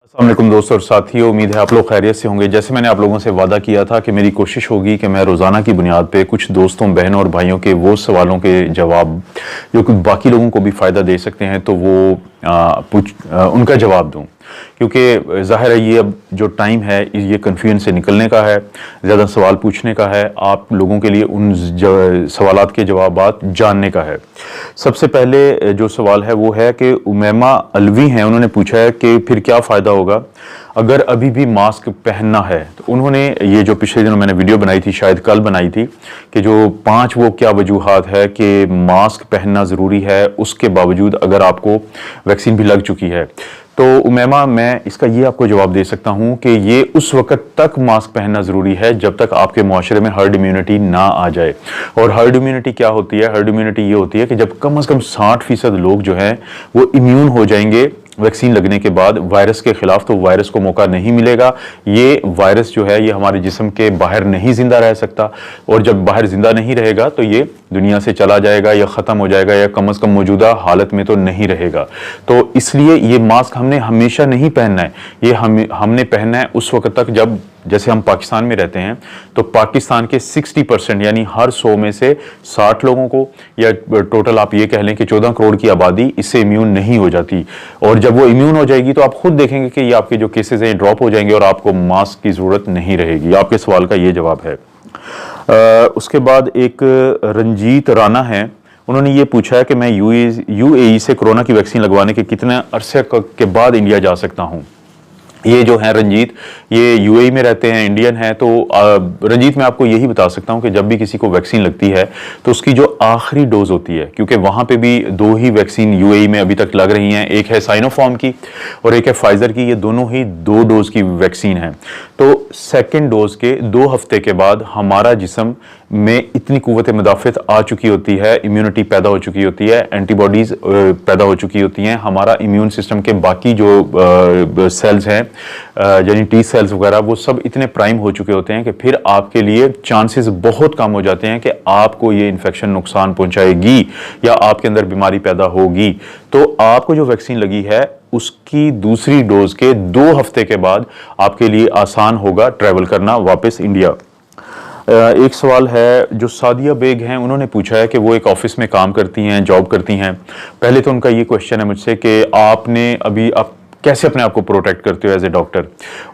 अस्सलाम वालेकुम दोस्तों और साथियों, उम्मीद है आप लोग खैरियत से होंगे। जैसे मैंने आप लोगों से वादा किया था कि मेरी कोशिश होगी कि मैं रोज़ाना की बुनियाद पे कुछ दोस्तों, बहनों और भाइयों के वो सवालों के जवाब जो कि बाकी लोगों को भी फ़ायदा दे सकते हैं, तो वो उनका जवाब दूं। क्योंकि ज़ाहिर है ये अब जो टाइम है ये कन्फ्यूजन से निकलने का है, ज़्यादा सवाल पूछने का है, आप लोगों के लिए उन सवालात के जवाबात जानने का है। सबसे पहले जो सवाल है वो है कि उमैमा अलवी हैं, उन्होंने पूछा है कि फिर क्या फ़ायदा होगा अगर अभी भी मास्क पहनना है। तो उन्होंने ये जो पिछले दिनों मैंने वीडियो बनाई थी, शायद कल बनाई थी, कि जो 5 वो क्या वजूहात है कि मास्क पहनना ज़रूरी है उसके बावजूद अगर आपको वैक्सीन भी लग चुकी है। तो उमैमा, मैं इसका ये आपको जवाब दे सकता हूँ कि ये उस वक़्त तक मास्क पहनना ज़रूरी है जब तक आपके मुआशरे में हर्ड इम्यूनिटी ना आ जाए। और हर्ड इम्यूनिटी क्या होती है? हर्ड इम्यूनिटी ये होती है कि जब कम से कम 60% लोग जो हैं वो इम्यून हो जाएंगे वैक्सीन लगने के बाद वायरस के खिलाफ, तो वायरस को मौका नहीं मिलेगा। ये वायरस जो है ये हमारे जिस्म के बाहर नहीं जिंदा रह सकता, और जब बाहर जिंदा नहीं रहेगा तो ये दुनिया से चला जाएगा या ख़त्म हो जाएगा, या कम से कम मौजूदा हालत में तो नहीं रहेगा। तो इसलिए ये मास्क हमने हमेशा नहीं पहनना है, ये हमने पहनना है उस वक्त तक जब, जैसे हम पाकिस्तान में रहते हैं तो पाकिस्तान के 60% यानी हर 100 में से 60 लोगों को, या टोटल आप ये कह लें कि 14 करोड़ की आबादी इससे इम्यून नहीं हो जाती। और जब वो इम्यून हो जाएगी तो आप खुद देखेंगे कि ये आपके जो केसेस हैं ड्रॉप हो जाएंगे और आपको मास्क की ज़रूरत नहीं रहेगी। आपके सवाल का ये जवाब है। उसके बाद एक रंजीत राणा है, उन्होंने ये पूछा है कि मैं यूएई से कोरोना की वैक्सीन लगवाने के कितने अरसे के बाद इंडिया जा सकता हूँ। ये जो है रंजीत, ये यूएई में रहते हैं, इंडियन है। तो रंजीत, मैं आपको यही बता सकता हूँ कि जब भी किसी को वैक्सीन लगती है तो उसकी जो आखिरी डोज होती है, क्योंकि वहाँ पे भी 2 ही वैक्सीन यूएई में अभी तक लग रही हैं, एक है साइनोफार्म की और एक है फाइजर की। ये दोनों ही 2 डोज की वैक्सीन है। तो सेकेंड डोज के 2 हफ्ते के बाद हमारा जिस्म में इतनी कुव्वत मुदाफ़त आ चुकी होती है, इम्यूनिटी पैदा हो चुकी होती है, एंटीबॉडीज़ पैदा हो चुकी होती हैं, हमारा इम्यून सिस्टम के बाकी जो सेल्स हैं यानी टी सेल्स वगैरह, वो सब इतने प्राइम हो चुके होते हैं कि फिर आपके लिए चांसेस बहुत कम हो जाते हैं कि आपको ये इन्फेक्शन नुकसान पहुंचाएगी या आपके अंदर बीमारी पैदा होगी। तो आपको जो वैक्सीन लगी है उसकी दूसरी डोज के 2 हफ्ते के बाद आपके लिए आसान होगा ट्रैवल करना वापस इंडिया। एक सवाल है जो सादिया बेग हैं, उन्होंने पूछा है कि वो एक ऑफिस में काम करती हैं, जॉब करती हैं। पहले तो उनका ये क्वेश्चन है मुझसे कि आपने अभी आप कैसे अपने आप को प्रोटेक्ट करते हो एज ए डॉक्टर,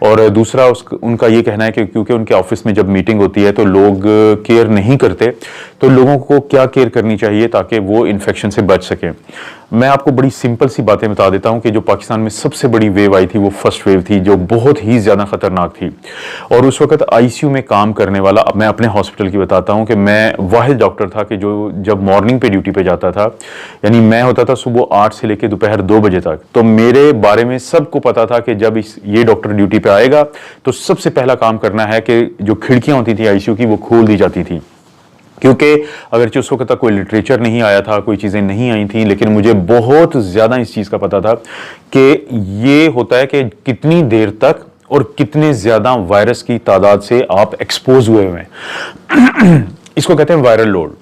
और दूसरा उनका ये कहना है कि क्योंकि उनके ऑफिस में जब मीटिंग होती है तो लोग केयर नहीं करते, तो लोगों को क्या केयर करनी चाहिए ताकि वो इन्फेक्शन से बच सकें। मैं आपको बड़ी सिंपल सी बातें बता देता हूं कि जो पाकिस्तान में सबसे बड़ी वेव आई थी वो फर्स्ट वेव थी, जो बहुत ही ज़्यादा ख़तरनाक थी। और उस वक्त आईसीयू में काम करने वाला, अब मैं अपने हॉस्पिटल की बताता हूं कि मैं वाहिद डॉक्टर था कि जो जब मॉर्निंग पे ड्यूटी पे जाता था, यानी मैं होता था सुबह 8 से लेकर दोपहर 2 बजे तक। तो मेरे बारे में सबको पता था कि जब ये डॉक्टर ड्यूटी पे आएगा तो सबसे पहला काम करना है कि जो खिड़कियां होती थी आईसीयू की वो खोल दी जाती थी, क्योंकि अगरचे उस वक्त तक कोई लिटरेचर नहीं आया था, कोई चीज़ें नहीं आई थी, लेकिन मुझे बहुत ज़्यादा इस चीज़ का पता था कि ये होता है कि कितनी देर तक और कितने ज़्यादा वायरस की तादाद से आप एक्सपोज हुए हैं। इसको कहते हैं वायरल लोड।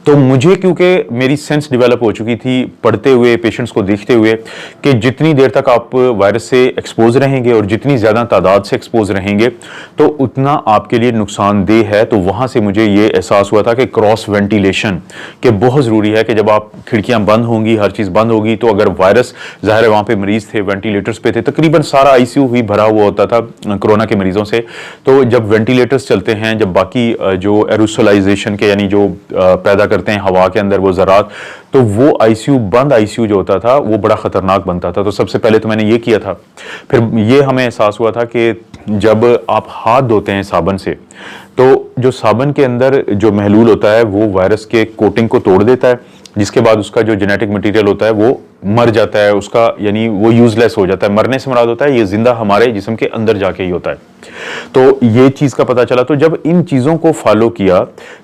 तो मुझे, क्योंकि मेरी सेंस डेवलप हो चुकी थी पढ़ते हुए, पेशेंट्स को देखते हुए, कि जितनी देर तक आप वायरस से एक्सपोज रहेंगे और जितनी ज़्यादा तादाद से एक्सपोज रहेंगे तो उतना आपके लिए नुकसानदेह है। तो वहाँ से मुझे ये एहसास हुआ था कि क्रॉस वेंटिलेशन के बहुत ज़रूरी है कि जब आप खिड़कियाँ बंद होंगी, हर चीज़ बंद होगी, तो अगर वायरस, ज़ाहिर है वहाँ पर मरीज़ थे, वेंटिलेटर्स पे थे, तकरीबन सारा आईसीयू ही भरा हुआ होता था कोरोना के मरीज़ों से। तो जब वेंटिलेटर्स चलते हैं, जब बाकी जो एरोसोलाइजेशन के यानी जो पैदा करते हैं हवा के अंदर वो ज़रात, तो वो आईसीयू, बंद आईसीयू जो होता था वो बड़ा ख़तरनाक बनता था। तो सबसे पहले तो मैंने ये किया था। फिर ये हमें एहसास हुआ था कि जब आप हाथ धोते हैं साबन से, तो जो साबन के अंदर जो महलूल होता है वो वायरस के कोटिंग को तोड़ देता है, जिसके बाद उसका जो जेनेटिक मटेरियल होता है वो मर जाता है, उसका यानी वो यूजलेस हो जाता है। मरने से मुराद होता है ये जिंदा हमारे जिस्म के अंदर जाके ही होता है। तो ये चीज़ का पता चला। तो जब इन चीज़ों को फॉलो किया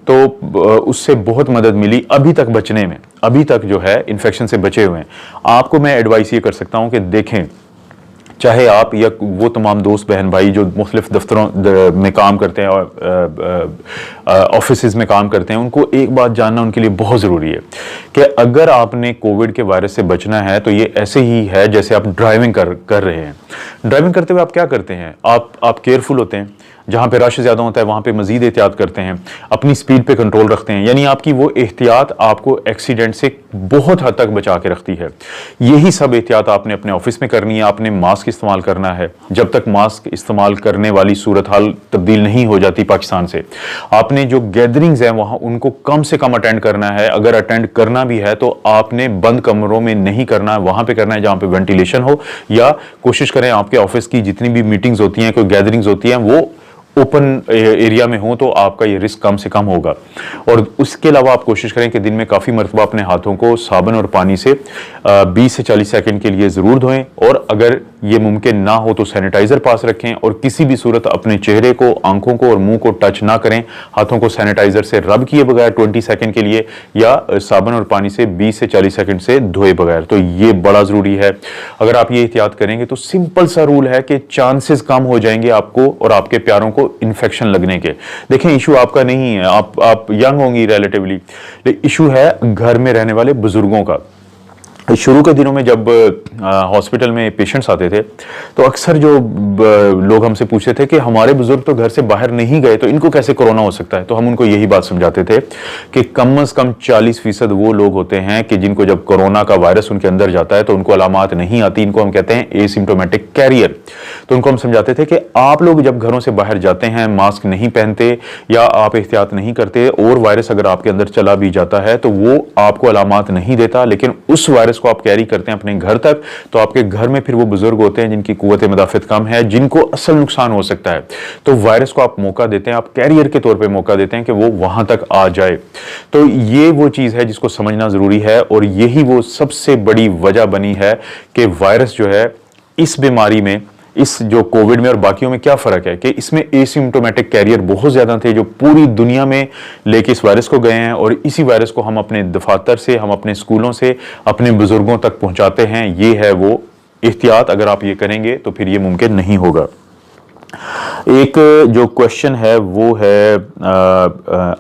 तो उससे बहुत मदद मिली अभी तक बचने में, अभी तक जो है इन्फेक्शन से बचे हुए हैं। आपको मैं एडवाइस ये कर सकता हूँ कि देखें, चाहे आप या वो तमाम दोस्त बहन भाई जो मुख्तलिफ दफ्तरों में काम करते हैं और ऑफिस में काम करते हैं, उनको एक बात जानना उनके लिए बहुत ज़रूरी है कि अगर आपने कोविड के वायरस से बचना है तो ये ऐसे ही है जैसे आप ड्राइविंग कर रहे हैं। ड्राइविंग करते हुए आप क्या करते हैं? आप केयरफुल होते हैं, जहां पे रश ज्यादा होता है वहां पे मजीद एहतियात करते हैं, अपनी स्पीड पे कंट्रोल रखते हैं, यानी आपकी वो एहतियात आपको एक्सीडेंट से बहुत हद तक बचा के रखती है। यही सब एहतियात आपने अपने ऑफिस में करनी है। आपने मास्क इस्तेमाल करना है जब तक मास्क इस्तेमाल करने वाली सूरत हाल तब्दील नहीं हो जाती पाकिस्तान से। आपने जो गैदरिंग्स हैं वहां उनको कम से कम अटेंड करना है। अगर अटेंड करना भी है तो आपने बंद कमरों में नहीं करना है, वहां पे करना है जहां पे वेंटिलेशन हो, या कोशिश करें आपके ऑफिस की जितनी भी मीटिंग्स होती हैं, कोई गैदरिंग्स होती हैं, वो ओपन एरिया में हो तो आपका ये रिस्क कम से कम होगा। और उसके अलावा आप कोशिश करें कि दिन में काफ़ी मरतबा अपने हाथों को साबुन और पानी से 20 से 40 सेकंड के लिए ज़रूर धोएं, और अगर ये मुमकिन ना हो तो सैनिटाइज़र पास रखें, और किसी भी सूरत अपने चेहरे को, आंखों को और मुंह को टच ना करें। हाथों को सैनिटाइज़र से रब किए बगैर 20 सेकंड के लिए, या साबुन और पानी से 20 से 40 सेकंड से धोए बगैर। तो ये बड़ा ज़रूरी है। अगर आप ये एहतियात करेंगे तो सिंपल सा रूल है कि चांसेस कम हो जाएंगे आपको और आपके प्यारों को इन्फेक्शन लगने के। देखें, इशू आपका नहीं है, आप यंग होंगी रिलेटिवली, इशू है घर में रहने वाले बुजुर्गों का। शुरू के दिनों में जब हॉस्पिटल में पेशेंट्स आते थे तो अक्सर जो लोग हमसे पूछते थे कि हमारे बुजुर्ग तो घर से बाहर नहीं गए तो इनको कैसे कोरोना हो सकता है। तो हम उनको यही बात समझाते थे कि कम से कम 40% वो लोग होते हैं कि जिनको जब कोरोना का वायरस उनके अंदर जाता है तो उनको अलामात नहीं आती। इनको हम कहते हैं एसिम्प्टोमेटिक कैरियर। तो उनको हम समझाते थे कि आप लोग जब घरों से बाहर जाते हैं, मास्क नहीं पहनते या आप एहतियात नहीं करते, और वायरस अगर आपके अंदर चला भी जाता है तो वो आपको अलामात नहीं देता, लेकिन उस वायरस को आप कैरी करते हैं अपने घर तक, तो आपके घर में फिर वो बुजुर्ग होते हैं जिनकी कुव्वत मुदाफित कम है, जिनको असल नुकसान हो सकता है। तो वायरस को आप मौका देते हैं, आप कैरियर के तौर पे मौका देते हैं कि वो वहां तक आ जाए। तो ये वो चीज है जिसको समझना जरूरी है, और यही वो सबसे बड़ी वजह बनी है कि वायरस जो है इस बीमारी में, इस जो कोविड में और बाकियों में क्या फर्क है कि इसमें एसिम्प्टोमेटिक कैरियर बहुत ज्यादा थे जो पूरी दुनिया में लेके इस वायरस को गए हैं, और इसी वायरस को हम अपने दफातर से, हम अपने स्कूलों से अपने बुजुर्गों तक पहुंचाते हैं। ये है वो एहतियात, अगर आप ये करेंगे तो फिर ये मुमकिन नहीं होगा। एक जो क्वेश्चन है वो है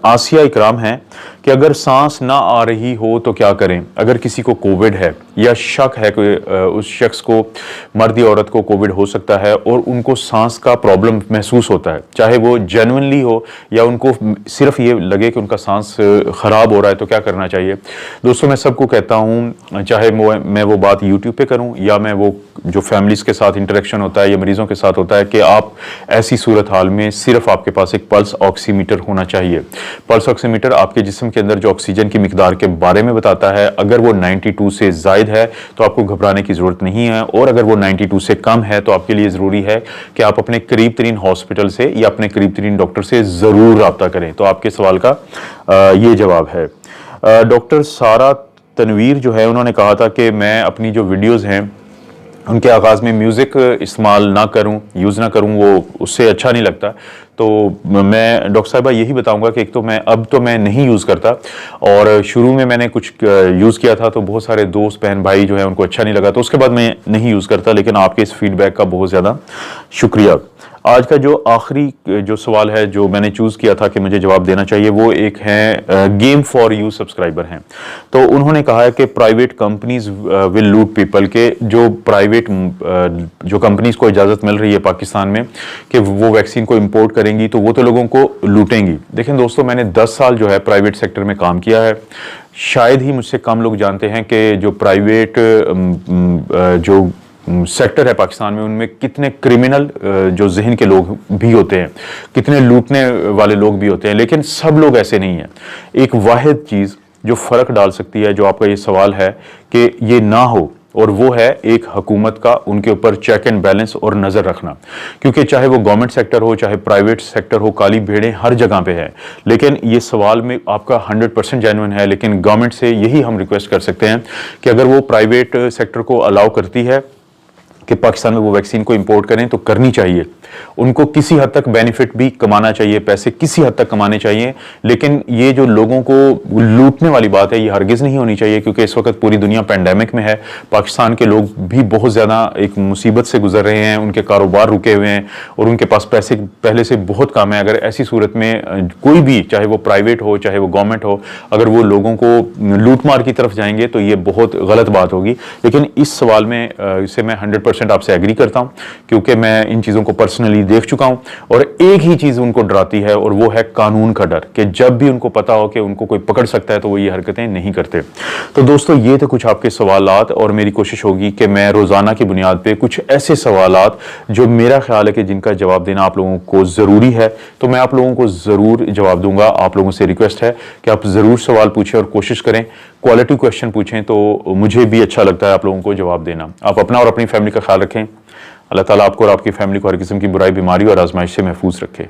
आसिया इकराम है कि अगर सांस ना आ रही हो तो क्या करें। अगर किसी को कोविड है या शक है कि उस शख्स को, मर्द या औरत को कोविड हो सकता है और उनको सांस का प्रॉब्लम महसूस होता है, चाहे वो जेन्युइनली हो या उनको सिर्फ ये लगे कि उनका सांस खराब हो रहा है, तो क्या करना चाहिए। दोस्तों, मैं सबको कहता हूँ, चाहे मैं वो बात यूट्यूब पे करूँ या मैं वो जो फैमिलीज के साथ इंटरेक्शन होता है या मरीजों के साथ होता है, कि आप ऐसी सूरत हाल में सिर्फ आपके पास एक पल्स ऑक्सीमीटर होना चाहिए। पल्स ऑक्सीमीटर आपके जिस्म के अंदर जो ऑक्सीजन की मिकदार के बारे में बताता है। अगर वो 92 से जायद है तो आपको घबराने की जरूरत नहीं है, और अगर वो 92 से कम है तो आपके लिए जरूरी है कि आप अपने करीब तरीन हॉस्पिटल से या अपने करीब तरीन डॉक्टर से जरूर राब्ता करें। तो आपके सवाल का ये जवाब है। डॉक्टर सारा तनवीर जो है, उन्होंने कहा था कि मैं अपनी जो वीडियोज़ हैं उनके आगाज़ में म्यूज़िक इस्तेमाल ना करूं, यूज़ ना करूं, वो उससे अच्छा नहीं लगता। तो मैं डॉक्टर साहिबा यही बताऊंगा कि एक तो मैं नहीं यूज़ करता, और शुरू में मैंने कुछ यूज़ किया था तो बहुत सारे दोस्त बहन भाई जो है उनको अच्छा नहीं लगा, तो उसके बाद मैं नहीं यूज़ करता। लेकिन आपके इस फीडबैक का बहुत ज़्यादा शुक्रिया। आज का जो आखिरी जो सवाल है जो मैंने चूज़ किया था कि मुझे जवाब देना चाहिए, वो एक है गेम फॉर यू सब्सक्राइबर हैं। तो उन्होंने कहा है कि प्राइवेट कंपनीज विल लूट पीपल, के जो प्राइवेट जो कंपनीज को इजाज़त मिल रही है पाकिस्तान में कि वो वैक्सीन को इंपोर्ट करेंगी तो वो तो लोगों को लूटेंगी। देखें दोस्तों, मैंने 10 साल जो है प्राइवेट सेक्टर में काम किया है। शायद ही मुझसे कम लोग जानते हैं कि जो प्राइवेट जो सेक्टर है पाकिस्तान में, उनमें कितने क्रिमिनल जो जहन के लोग भी होते हैं, कितने लूटने वाले लोग भी होते हैं, लेकिन सब लोग ऐसे नहीं हैं। एक वाहिद चीज़ जो फ़र्क डाल सकती है, जो आपका ये सवाल है कि ये ना हो, और वो है एक हुकूमत का उनके ऊपर चेक एंड बैलेंस और नज़र रखना। क्योंकि चाहे वो गवर्नमेंट सेक्टर हो, चाहे प्राइवेट सेक्टर हो, काली भेड़ें हर जगह पे है। लेकिन ये सवाल में आपका 100% जेन्युइन है, लेकिन गवर्नमेंट से यही हम रिक्वेस्ट कर सकते हैं कि अगर वो प्राइवेट सेक्टर को अलाउ करती है कि पाकिस्तान में वो वैक्सीन को इंपोर्ट करें तो करनी चाहिए। उनको किसी हद तक बेनिफिट भी कमाना चाहिए, पैसे किसी हद तक कमाने चाहिए, लेकिन ये जो लोगों को लूटने वाली बात है ये हरगिज़ नहीं होनी चाहिए। क्योंकि इस वक्त पूरी दुनिया पेंडेमिक में है, पाकिस्तान के लोग भी बहुत ज़्यादा एक मुसीबत से गुजर रहे हैं, उनके कारोबार रुके हुए हैं और उनके पास पैसे पहले से बहुत कम है। अगर ऐसी सूरत में कोई भी, चाहे वो प्राइवेट हो चाहे वो गवर्नमेंट हो, अगर वो लोगों को लूट मार की तरफ जाएंगे तो ये बहुत गलत बात होगी। लेकिन इस सवाल में इससे मैं 100% 100% आपसे एग्री करता हूँ, क्योंकि मैं इन चीज़ों को पर्सनली देख चुका हूँ। और एक ही चीज़ उनको डराती है और वो है कानून का डर, कि जब भी उनको पता हो कि उनको कोई पकड़ सकता है तो वो ये हरकतें नहीं करते। तो दोस्तों, ये थे कुछ आपके सवालात, और मेरी कोशिश होगी कि मैं रोज़ाना की बुनियाद पर कुछ ऐसे सवालात जो मेरा ख्याल है कि जिनका जवाब देना आप लोगों को ज़रूरी है, तो मैं आप लोगों को ज़रूर जवाब दूंगा। आप लोगों से रिक्वेस्ट है कि आप ज़रूर सवाल पूछें और कोशिश करें क्वालिटी क्वेश्चन पूछें, तो मुझे भी अच्छा लगता है आप लोगों को जवाब देना। आप अपना और अपनी फैमिली का ख्याल रखें। अल्लाह ताला आपको और आपकी फैमिली को हर किस्म की बुराई, बीमारी और आजमाइश से महफूज रखे।